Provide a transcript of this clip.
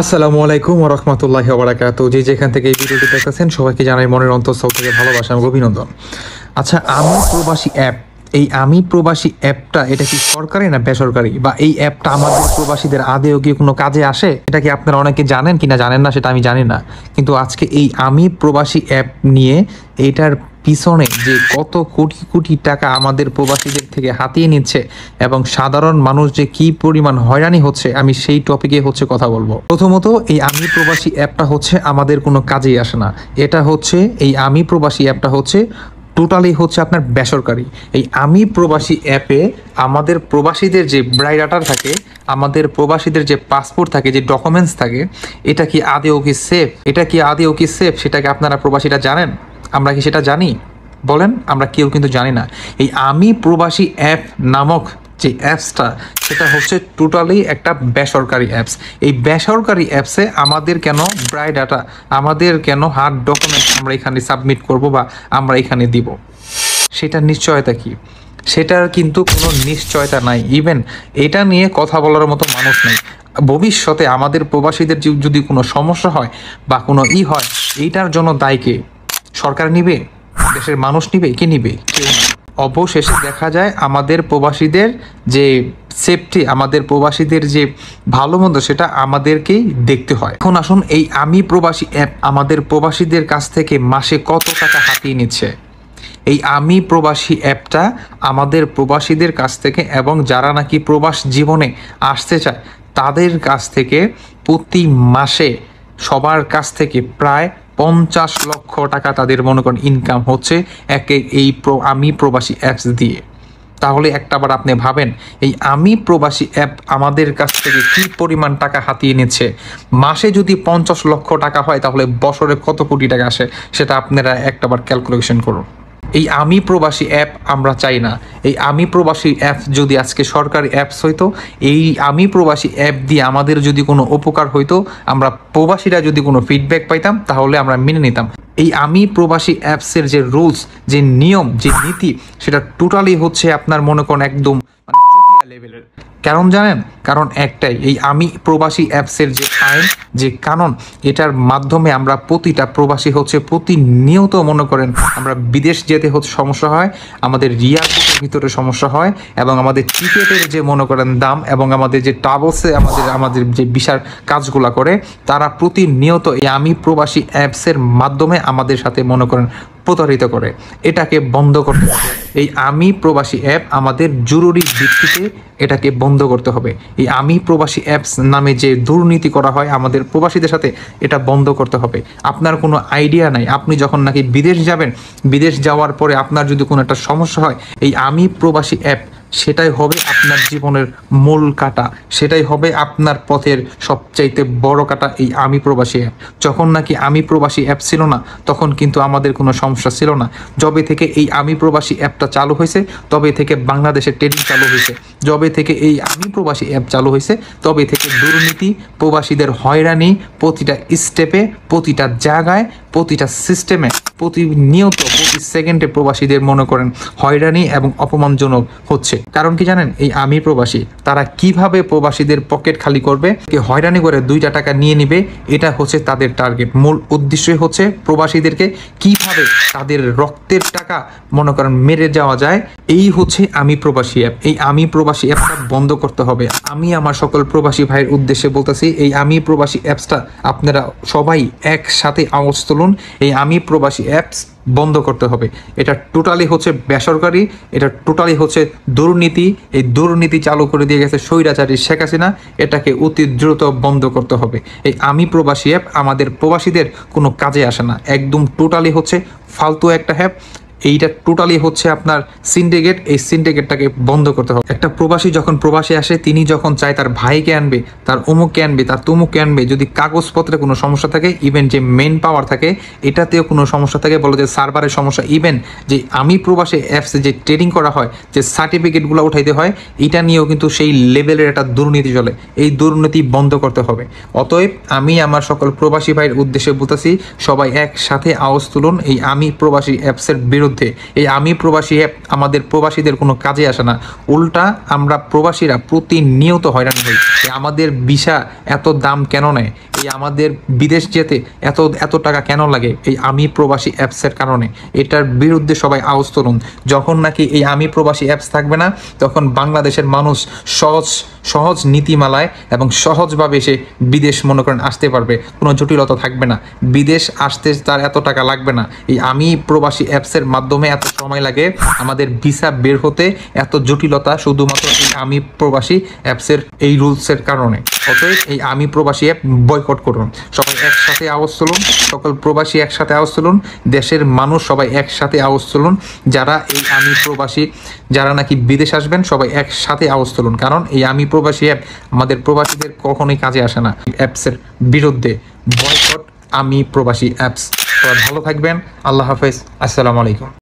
আসসালামু আলাইকুম ওয়া রাহমাতুল্লাহি ওয়া বারাকাতুহু। যে যেখান থেকে এই ভিডিওটি দেখতেছেন সবাইকে জানাই মনের অন্তঃস্থল থেকে ভালোবাসা এবং অভিনন্দন। আচ্ছা, আমি প্রবাসী অ্যাপ, এই আমি প্রবাসী অ্যাপটা এটা কি সরকারি না বেসরকারি, বা এই অ্যাপটা আমাদের প্রবাসীদের আদেও কি কোনো কাজে আসে, এটা কি আপনারা অনেকে জানেন কিনা জানেন না সেটা আমি জানি না। কিন্তু আজকে এই আমি প্রবাসী অ্যাপ নিয়ে এইটার পিছনে যে কত কোটি কোটি টাকা আমাদের প্রবাসীদের থেকে হাতিয়ে নিচ্ছে এবং সাধারণ মানুষ যে কি পরিমাণ হয়রানি হচ্ছে, আমি সেই টপিকে কথা বলবো। প্রথমত, এই আমি প্রবাসী অ্যাপটা আমাদের কোনো কাজেই আসে না। এটা এই আমি প্রবাসী অ্যাপটা টোটালি আপনার বেসরকারি। এই আমি প্রবাসী অ্যাপে আমাদের প্রবাসীদের যে ব্রাইডাটার থাকে, আমাদের প্রবাসীদের যে পাসপোর্ট থাকে, যে ডকুমেন্টস থাকে, এটা কি আদেও কি সেফ? সেটাকে আপনারা প্রবাসীরা জানেন? আমরা কি সেটা জানি? বলেন, আমরা কেউ কিন্তু জানি না। এই আমি প্রবাসী অ্যাপ নামক যে অ্যাপসটা, সেটা টোটালি একটা বেসরকারি অ্যাপস। এই বেসরকারি অ্যাপসে আমাদের কেন ব্রাইডাটা, আমাদের কেন হার্ড ডকুমেন্টস আমরা এখানে সাবমিট করব বা আমরা এখানে দিব, সেটার নিশ্চয়তা কি? সেটার কিন্তু কোনো নিশ্চয়তা নাই। ইভেন এটা নিয়ে কথা বলার মতো মানুষ নেই। ভবিষ্যতে আমাদের প্রবাসীদের যদি কোনো সমস্যা হয় বা কোনো হয়, এইটার জন্য দায় কে? সরকার নিবে? দেশের মানুষ নিবে? কে নিবে? কেউ না। অবশেষে দেখা যায় আমাদের প্রবাসীদের যে সেফটি, আমাদের প্রবাসীদের যে ভালো মন্দ, সেটা আমাদেরকেই দেখতে হয়। এখন আসুন, এই আমি প্রবাসী অ্যাপ আমাদের প্রবাসীদের কাছ থেকে মাসে কত টাকা হাতিয়ে নিচ্ছে। এই আমি প্রবাসী অ্যাপটা আমাদের প্রবাসীদের কাছ থেকে, এবং যারা নাকি প্রবাস জীবনে আসতে চায় তাদের কাছ থেকে প্রতি মাসে সবার কাছ থেকে প্রায় 50 লক্ষ টাকা তাদের মনে করেন ইনকাম হচ্ছে এই আমি প্রবাসী অ্যাপস দিয়ে। তাহলে একটাবার আপনি ভাবেন, এই আমি প্রবাসী অ্যাপ আমাদের কাছ থেকে কি পরিমাণ টাকা হাতিয়ে নিচ্ছে। মাসে যদি 50 লক্ষ টাকা হয়, তাহলে বছরে কত কোটি টাকা আসে, সেটা আপনারা একটাবার ক্যালকুলেশন করুন। এই আমি প্রবাসী অ্যাপ আমরা চাই না। এই আমি প্রবাসী অ্যাপ যদি আজকে সরকারি অ্যাপস হইতো, এই আমি প্রবাসী অ্যাপ দিয়ে আমাদের যদি কোনো উপকার হইতো, আমরা প্রবাসীরা যদি কোনো ফিডব্যাক পাইতাম, তাহলে আমরা মেনে নিতাম। এই আমি প্রবাসী অ্যাপসের যে রুলস, যে নিয়ম, যে নীতি, সেটা টোটালি আপনার মনে করেন একদম চুতিয়া লেভেলের। কারণ জানেন? কারণ একটাই, এই আমি প্রবাসী অ্যাপসের যে আইন, যে কানুন, এটার মাধ্যমে আমরা প্রতিটা প্রবাসী প্রতিনিয়ত মনে করেন আমরা বিদেশ যেতে সমস্যা হয়, আমাদের রিয়ার ভিতরে সমস্যা হয়, এবং আমাদের টিকেটের যে মনে করেন দাম, এবং আমাদের যে ট্রাভেলসে আমাদের যে ভিসার কাজগুলা করে, তারা প্রতিনিয়ত এই আমি প্রবাসী অ্যাপসের মাধ্যমে আমাদের সাথে মনে করেন প্রতারিত করে। এটাকে বন্ধ করতে হবে। এই আমি প্রবাসী অ্যাপ আমাদের জরুরি ভিত্তিতে এটাকে বন্ধ করতে হবে। এই আমি প্রবাসী অ্যাপস নামে যে দুর্নীতি করা হয় আমাদের প্রবাসীদের সাথে, এটা বন্ধ করতে হবে। আপনার কোনো আইডিয়া নাই, আপনি যখন নাকি বিদেশ যাবেন, বিদেশ যাওয়ার পরে আপনার যদি কোনো একটা সমস্যা হয়, এই আমি প্রবাসী অ্যাপ সেটাই হবে আপনার জীবনের মূল কাটা, সেটাই হবে আপনার পথের সবচাইতে বড় কাটা। এই আমি প্রবাসী অ্যাপ, যখন নাকি আমি প্রবাসী অ্যাপ ছিল না, তখন কিন্তু আমাদের কোনো সমস্যা ছিল না। যবে থেকে এই আমি প্রবাসী অ্যাপটা চালু হয়েছে, তবে থেকে বাংলাদেশে ট্রেডিং চালু হয়েছে। যবে থেকে এই আমি প্রবাসী অ্যাপ চালু হয়েছে, তবে থেকে দুর্নীতি, প্রবাসীদের হয়রানি, প্রতিটা স্টেপে, প্রতিটা জায়গায়, প্রতিটা সিস্টেমে, প্রতিনিয়ত, প্রতি সেকেন্ডে প্রবাসীদের মনে করেন হয়রানি এবং অপমানজনক হচ্ছে। কারণ কি জানেন? এই আমি প্রবাসী, তারা কিভাবে প্রবাসীদের পকেট খালি করবে, হয়রানি করে 2টা টাকা নিয়ে নিবে, এটা তাদের টার্গেট। মূল উদ্দেশ্যই প্রবাসীদেরকে কিভাবে তাদের রক্তের টাকা মনে করেন মেরে যাওয়া যায়। এই আমি প্রবাসী অ্যাপ। এই আমি প্রবাসী অ্যাপটা বন্ধ করতে হবে। আমি আমার সকল প্রবাসী ভাইয়ের উদ্দেশ্যে বলতেছি, এই আমি প্রবাসী অ্যাপসটা আপনারা সবাই একসাথে আওয়াজ তুলুন। এই আমি প্রবাসী অ্যাপস বন্ধ করতে হবে। এটা টোটালি বেসরকারি, এটা টোটালি দুর্নীতি। এই দুর্নীতি চালু করে দিয়ে গেছে স্বৈরাচারী শেখ হাসিনা। এটাকে অতি দ্রুত বন্ধ করতে হবে। এই আমি প্রবাসী অ্যাপ আমাদের প্রবাসীদের কোনো কাজে আসে না, একদম টোটালি ফালতু একটা অ্যাপ। এইটা টোটালি আপনার সিন্ডিকেট। এই সিন্ডিকেটটাকে বন্ধ করতে হবে। একটা প্রবাসী যখন প্রবাসী আসে, তিনি যখন চায় তার ভাইকে আনবে, তার অমুককে আনবে, তার তমুককে আনবে, যদি কাগজপত্রে কোনো সমস্যা থাকে, ইভেন যে মেন পাওয়ার থাকে এটাতেও কোনো সমস্যা থাকে, বলে যে সার্ভারের সমস্যা, ইভেন যে আমি প্রবাসী অ্যাপসে যে ট্রেডিং করা হয়, যে সার্টিফিকেটগুলো উঠাইতে হয়, এটা নিয়েও কিন্তু সেই লেভেলের একটা দুর্নীতি চলে। এই দুর্নীতি বন্ধ করতে হবে। অতএব আমি আমার সকল প্রবাসী ভাইয়ের উদ্দেশ্যে বলতেছি, সবাই একসাথে আওয়াজ তুলুন এই আমি প্রবাসী অ্যাপসের বিরুদ্ধে। বিরুদ্ধে। এই আমি প্রবাসী অ্যাপ আমাদের প্রবাসীদের কোনো কাজে আসে না, উল্টা আমরা প্রবাসীরা প্রতিনিয়ত হয়রান হই। আমাদের ভিসা এত দাম কেন নেয়, এই আমাদের বিদেশ যেতে এত এত টাকা কেন লাগে, এই আমি প্রবাসী অ্যাপসের কারণে। এটার বিরুদ্ধে সবাই আওয়াজ তুলুন। যখন নাকি এই আমি প্রবাসী অ্যাপস থাকবে না, তখন বাংলাদেশের মানুষ সহজ নীতিমালায় এবং সহজভাবে সে বিদেশ মনে করেন আসতে পারবে, কোনো জটিলতা থাকবে না। বিদেশ আসতে তার এত টাকা লাগবে না। এই আমি প্রবাসী অ্যাপসের মাধ্যমে এত সময় লাগে, আমাদের ভিসা বের হতে এত জটিলতা শুধুমাত্র এই আমি প্রবাসী অ্যাপসের এই রুলসের কারণে। অতএব এই আমি প্রবাসী অ্যাপ বয়কট করুন। সবাই একসাথে আওয়াজ তুলুন, সকল প্রবাসী একসাথে আওয়াজ তুলুন, দেশের মানুষ সবাই একসাথে আওয়াজ তুলুন। যারা এই আমি প্রবাসী, যারা নাকি বিদেশ আসবেন, সবাই একসাথে আওয়াজ তুলুন। কারণ এই আমি প্রবাসী অ্যাপ আমাদের প্রবাসীদের কখনোই কাজে আসে না। অ্যাপসের বিরুদ্ধে বয়কট আমি প্রবাসী অ্যাপস। সবাই ভালো থাকবেন। আল্লাহ হাফেজ। আসসালামু আলাইকুম।